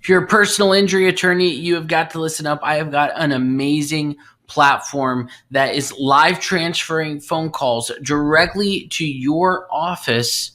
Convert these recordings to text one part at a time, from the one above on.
If you're a personal injury attorney, you have got to listen up. I have got an amazing platform that is live transferring phone calls directly to your office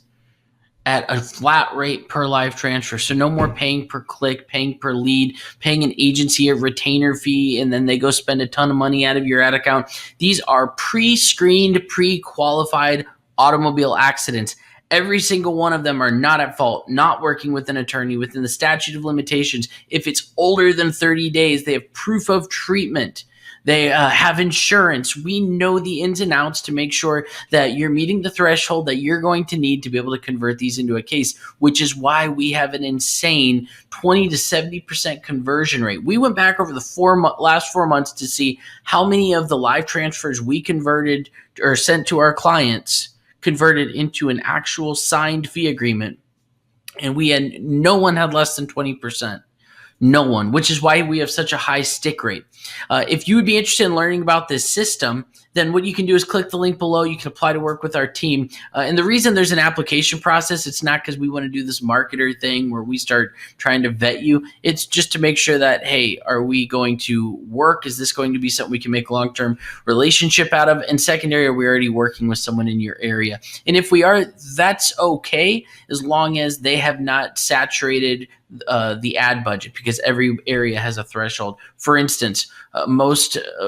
at a flat rate per live transfer. So no more paying per click, paying per lead, paying an agency a retainer fee, and then they go spend a ton of money out of your ad account. These are pre-screened, pre-qualified automobile accidents. Every single one of them are not at fault, not working with an attorney within the statute of limitations. If it's older than 30 days, they have proof of treatment. They have insurance. We know the ins and outs to make sure that you're meeting the threshold that you're going to need to be able to convert these into a case, which is why we have an insane 20 to 70% conversion rate. We went back over the last 4 months to see how many of the live transfers we converted or sent to our clients converted into an actual signed fee agreement. And no one had less than 20%. No one, which is why we have such a high stick rate. If you would be interested in learning about this system, then what you can do is click the link below. You can apply to work with our team. And the reason there's an application process, it's not because we want to do this marketer thing where we start trying to vet you. It's just to make sure that, hey, are we going to work? Is this going to be something we can make a long-term relationship out of? And secondary, are we already working with someone in your area? And if we are, that's okay, as long as they have not saturated the ad budget, because every area has a threshold. For instance,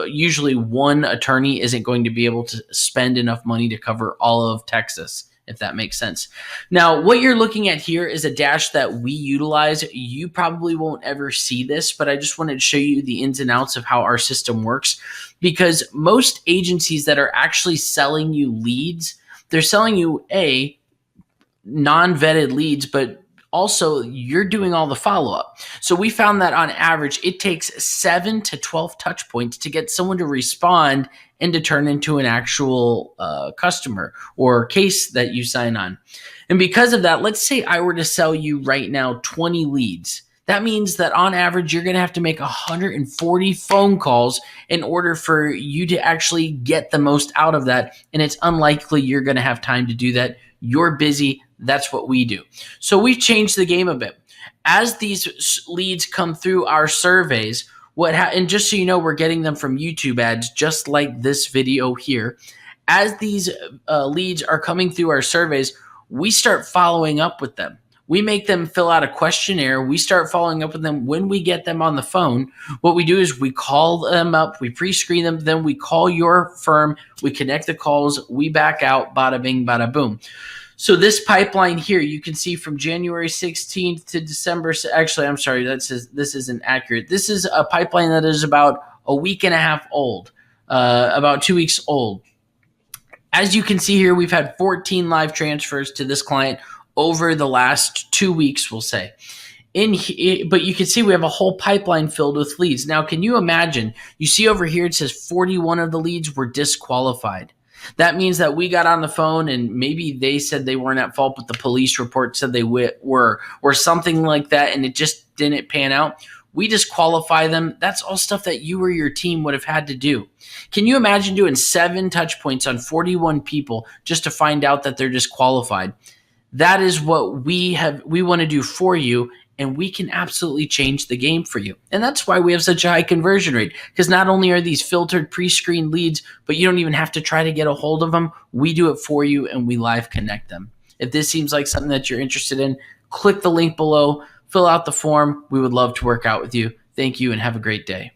usually one attorney isn't going to be able to spend enough money to cover all of Texas, if that makes sense. Now, what you're looking at here is a dash that we utilize. You probably won't ever see this, but I just wanted to show you the ins and outs of how our system works, because most agencies that are actually selling you leads, they're selling you non-vetted leads, but also you're doing all the follow-up. So we found that on average, it takes 7 to 12 touch points to get someone to respond and to turn into an actual customer or case that you sign on. And because of that, let's say I were to sell you right now 20 leads. That means that on average, you're going to have to make 140 phone calls in order for you to actually get the most out of that. And it's unlikely you're going to have time to do that. You're busy. That's what we do. So we've changed the game a bit. As these leads come through our surveys, and just so you know, we're getting them from YouTube ads, just like this video here. As these leads are coming through our surveys, we start following up with them. We make them fill out a questionnaire. We start following up with them when we get them on the phone. What we do is we call them up, we pre-screen them, then we call your firm, we connect the calls, we back out, bada bing, bada boom. So this pipeline here, you can see from January 16th to December. Actually, I'm sorry, this isn't accurate. This is a pipeline that is about a week and a half old, about 2 weeks old. As you can see here, we've had 14 live transfers to this client over the last 2 weeks, we'll say. But you can see we have a whole pipeline filled with leads. Now, can you imagine? You see over here, it says 41 of the leads were disqualified. That means that we got on the phone and maybe they said they weren't at fault, but the police report said they were, or something like that, and it just didn't pan out. We disqualify them. That's all stuff that you or your team would have had to do. Can you imagine doing 7 touch points on 41 people just to find out that they're disqualified? That is what we want to do for you, and we can absolutely change the game for you. And that's why we have such a high conversion rate, because not only are these filtered pre-screened leads, but you don't even have to try to get a hold of them. We do it for you, and we live connect them. If this seems like something that you're interested in, click the link below, fill out the form. We would love to work out with you. Thank you, and have a great day.